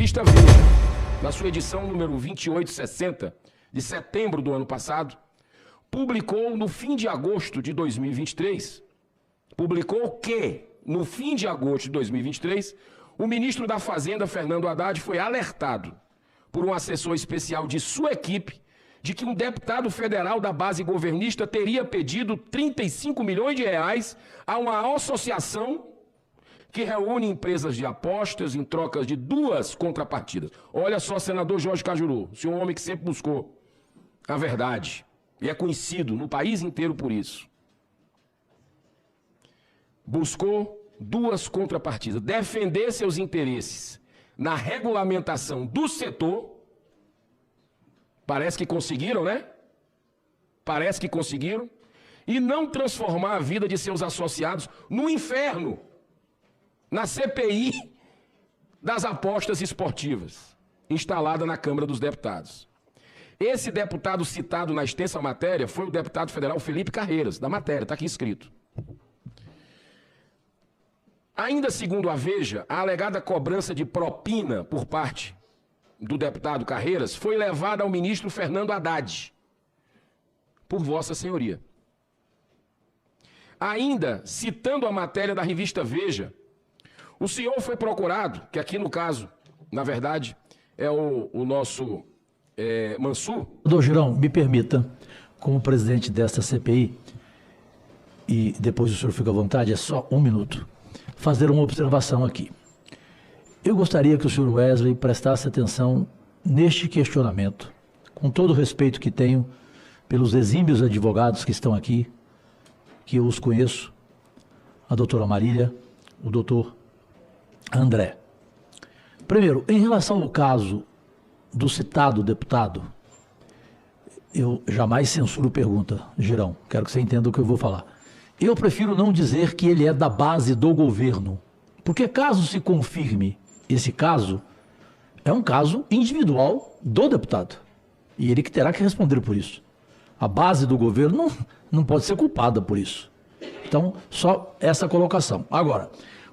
revista Veja, na sua edição número 2860, de setembro do ano passado, publicou no fim de agosto de 2023, no fim de agosto de 2023, o ministro da Fazenda, Fernando Haddad, foi alertado por um assessor especial de sua equipe de que um deputado federal da base governista teria pedido 35 milhões de reais a uma associação que reúne empresas de apostas em trocas de duas contrapartidas. Olha só, senador Jorge Cajuru, o senhor é um homem que sempre buscou a verdade e é conhecido no país inteiro por isso. Buscou duas contrapartidas, defender seus interesses na regulamentação do setor. Parece que conseguiram, né? Parece que conseguiram. E não transformar a vida de seus associados no inferno, na CPI das apostas esportivas, instalada na Câmara dos Deputados. Esse deputado citado na extensa matéria foi o deputado federal Felipe Carreiras, da matéria, está aqui escrito. Ainda segundo a Veja, a alegada cobrança de propina por parte do deputado Carreiras foi levada ao ministro Fernando Haddad, por Vossa Senhoria. Ainda, citando a matéria da revista Veja, o senhor foi procurado, que aqui no caso, na verdade, é o nosso Mansur. Doutor Girão, me permita, como presidente desta CPI, e depois o senhor fica à vontade, é só um minuto, fazer uma observação aqui. Eu gostaria que o senhor Wesley prestasse atenção neste questionamento, com todo o respeito que tenho pelos exímios advogados que estão aqui, que eu os conheço, a doutora Marília, o doutor André. Primeiro, em relação ao caso do citado deputado, eu jamais censuro pergunta, Girão, quero que você entenda o que eu vou falar. Eu prefiro não dizer que ele é da base do governo, porque caso se confirme esse caso, é um caso individual do deputado, e ele que terá que responder por isso. A base do governo não pode ser culpada por isso. Então, só essa colocação. Agora,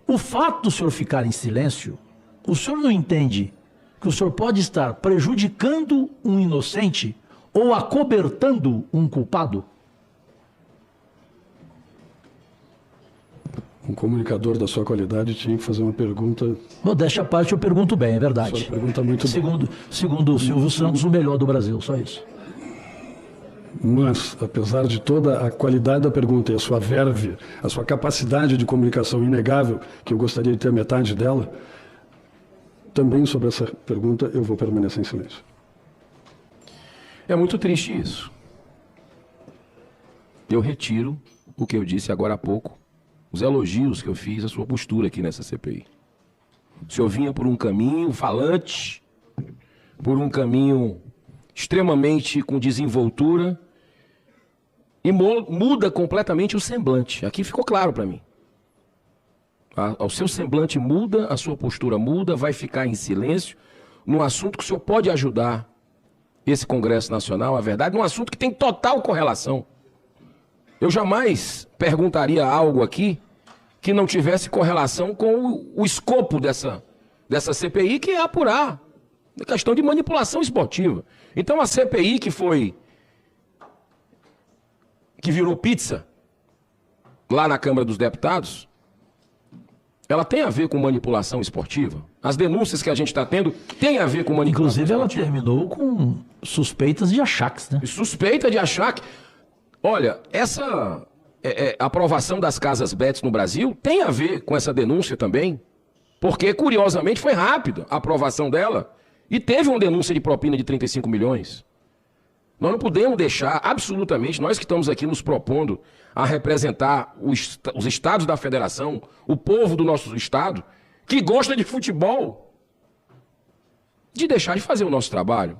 o fato do senhor ficar em silêncio, o senhor não entende que o senhor pode estar prejudicando um inocente ou acobertando um culpado? Um comunicador da sua qualidade tinha que fazer uma pergunta... Modéstia à parte, eu pergunto bem, é verdade. Sua pergunta muito segundo o Silvio Santos, o melhor do Brasil, só isso. Mas, apesar de toda a qualidade da pergunta e a sua verve, a sua capacidade de comunicação inegável, que eu gostaria de ter metade dela, também sobre essa pergunta eu vou permanecer em silêncio. É muito triste isso. Eu retiro o que eu disse agora há pouco, os elogios que eu fiz à sua postura aqui nessa CPI. O senhor vinha por um caminho falante, por um caminho extremamente com desenvoltura, e muda completamente o semblante. Aqui ficou claro para mim. O seu semblante muda, a sua postura muda, vai ficar em silêncio num assunto que o senhor pode ajudar esse Congresso Nacional, a verdade, num assunto que tem total correlação. Eu jamais perguntaria algo aqui que não tivesse correlação com o escopo dessa CPI, que é apurar a questão de manipulação esportiva. Então a CPI que virou pizza lá na Câmara dos Deputados, ela tem a ver com manipulação esportiva? As denúncias que a gente está tendo têm a ver com manipulação esportiva? Inclusive ela terminou com suspeitas de achaques, né? Suspeita de achaque. Olha, essa aprovação das casas bets no Brasil tem a ver com essa denúncia também, porque curiosamente foi rápida a aprovação dela e teve uma denúncia de propina de 35 milhões. Nós não podemos deixar, absolutamente, nós que estamos aqui nos propondo a representar os estados da federação, o povo do nosso estado, que gosta de futebol, de deixar de fazer o nosso trabalho.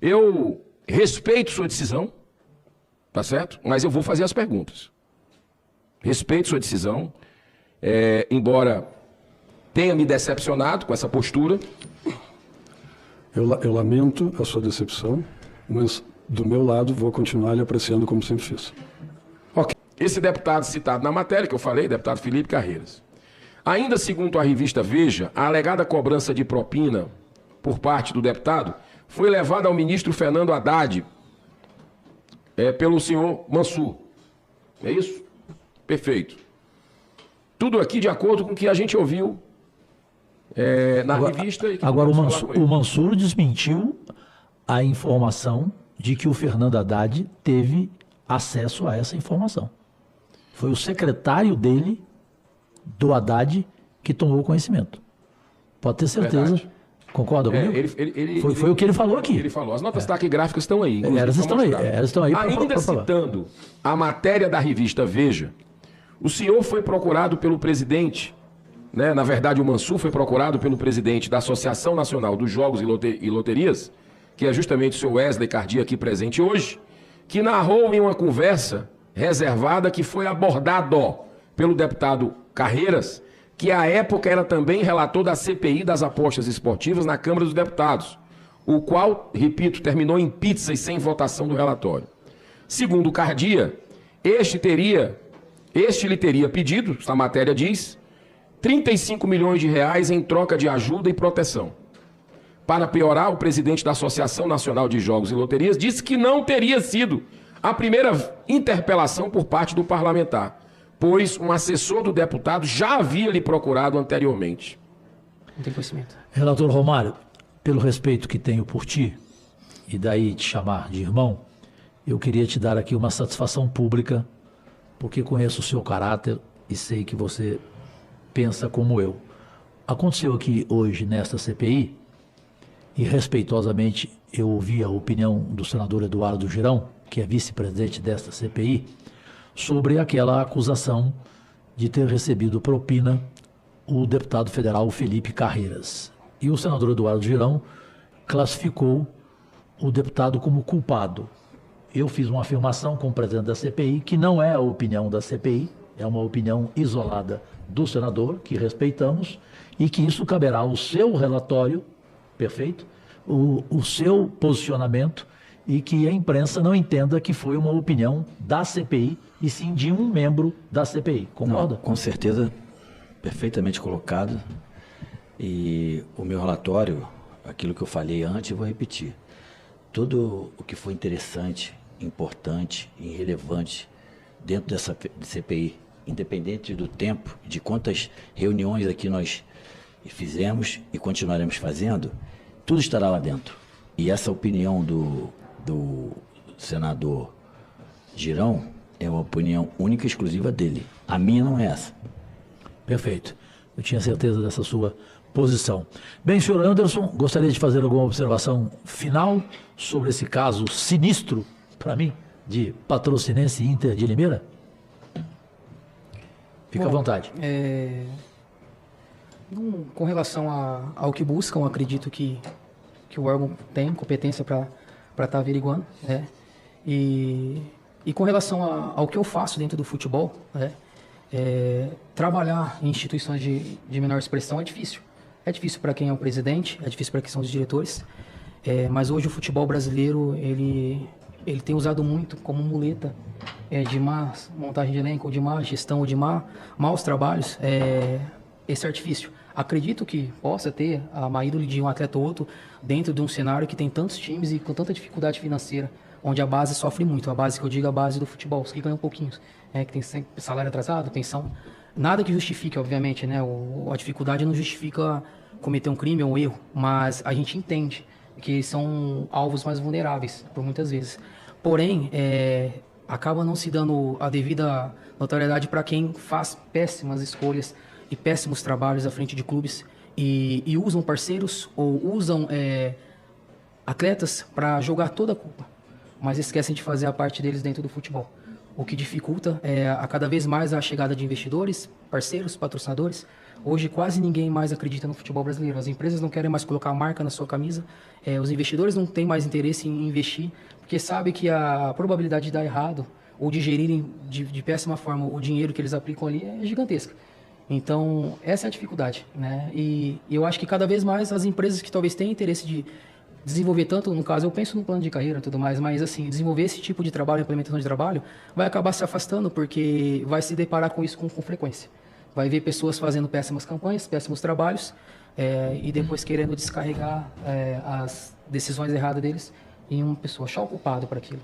Eu respeito sua decisão, tá certo? Mas eu vou fazer as perguntas. Respeito sua decisão, embora tenha me decepcionado com essa postura. Eu lamento a sua decepção, mas do meu lado vou continuar lhe apreciando como sempre fiz. Ok. Esse deputado citado na matéria que eu falei, deputado Felipe Carreiras. Ainda segundo a revista Veja, a alegada cobrança de propina por parte do deputado foi levada ao ministro Fernando Haddad pelo senhor Mansur. É isso? Perfeito. Tudo aqui de acordo com o que a gente ouviu na revista. E que agora, o Mansur desmentiu a informação de que o Fernando Haddad teve acesso a essa informação. Foi o secretário dele, do Haddad, que tomou conhecimento. Pode ter certeza. Verdade. Concorda comigo? Foi o que ele falou aqui. Ele falou. As notas taquigráficas estão aí. Elas estão aí. Ainda citando a matéria da revista Veja, o senhor foi procurado pelo presidente, né? Na verdade, o Mansur foi procurado pelo presidente da Associação Nacional dos Jogos e Loterias, que é justamente o senhor Wesley Cardia, aqui presente hoje, que narrou em uma conversa reservada que foi abordado pelo deputado Carreiras, que à época era também relator da CPI das apostas esportivas na Câmara dos Deputados, o qual, repito, terminou em pizza e sem votação do relatório. Segundo Cardia, este lhe teria pedido, essa matéria diz, 35 milhões de reais em troca de ajuda e proteção. Para piorar, o presidente da Associação Nacional de Jogos e Loterias disse que não teria sido a primeira interpelação por parte do parlamentar, pois um assessor do deputado já havia lhe procurado anteriormente. Não tem conhecimento. Relator Romário, pelo respeito que tenho por ti, e daí te chamar de irmão, eu queria te dar aqui uma satisfação pública, porque conheço o seu caráter e sei que você pensa como eu. Aconteceu aqui hoje, nesta CPI, e respeitosamente eu ouvi a opinião do senador Eduardo Girão, que é vice-presidente desta CPI, sobre aquela acusação de ter recebido propina o deputado federal Felipe Carreiras. E o senador Eduardo Girão classificou o deputado como culpado. Eu fiz uma afirmação com o presidente da CPI, que não é a opinião da CPI, é uma opinião isolada do senador, que respeitamos, e que isso caberá ao seu relatório, perfeito, o seu posicionamento, e que a imprensa não entenda que foi uma opinião da CPI, e sim de um membro da CPI. Concorda? Não, com certeza, perfeitamente colocado. E o meu relatório, aquilo que eu falei antes, eu vou repetir. Tudo o que foi interessante, importante e relevante dentro dessa CPI, independente do tempo, de quantas reuniões aqui nós fizemos e continuaremos fazendo, tudo estará lá dentro. E essa opinião do senador Girão é uma opinião única e exclusiva dele. A minha não é essa. Perfeito. Eu tinha certeza dessa sua posição. Bem, senhor Anderson, gostaria de fazer alguma observação final sobre esse caso sinistro, para mim, de Patrocinense Inter de Limeira? Fica à vontade. Com relação ao que buscam, acredito que o órgão tem competência para estar averiguando, né? E com relação ao que eu faço dentro do futebol, né? Trabalhar em instituições de menor expressão é difícil. É difícil para quem é o presidente, é difícil para quem são os diretores, mas hoje o futebol brasileiro ele tem usado muito como muleta de má montagem de elenco, ou de má gestão, ou de maus trabalhos, esse artifício. Acredito que possa ter a má índole de um atleta ou outro dentro de um cenário que tem tantos times e com tanta dificuldade financeira, onde a base sofre muito. A base que eu digo, a base do futebol, os que ganham pouquinhos, que tem sempre salário atrasado, pensão. Nada que justifique, obviamente, né? A dificuldade não justifica cometer um crime ou um erro, mas a gente entende que são alvos mais vulneráveis, por muitas vezes. Porém, acaba não se dando a devida notoriedade para quem faz péssimas escolhas e péssimos trabalhos à frente de clubes e usam parceiros ou usam atletas para jogar toda a culpa, mas esquecem de fazer a parte deles dentro do futebol. O que dificulta a cada vez mais a chegada de investidores, parceiros, patrocinadores. Hoje quase ninguém mais acredita no futebol brasileiro. As empresas não querem mais colocar a marca na sua camisa. Os investidores não têm mais interesse em investir, porque sabem que a probabilidade de dar errado ou de gerirem de péssima forma o dinheiro que eles aplicam ali é gigantesca. Então, essa é a dificuldade, né? E eu acho que cada vez mais as empresas que talvez tenham interesse de desenvolver tanto, no caso, eu penso no plano de carreira e tudo mais, mas assim, desenvolver esse tipo de trabalho, implementação de trabalho, vai acabar se afastando porque vai se deparar com isso com frequência. Vai ver pessoas fazendo péssimas campanhas, péssimos trabalhos, e depois querendo descarregar as decisões erradas deles em uma pessoa, achar o culpado para aquilo.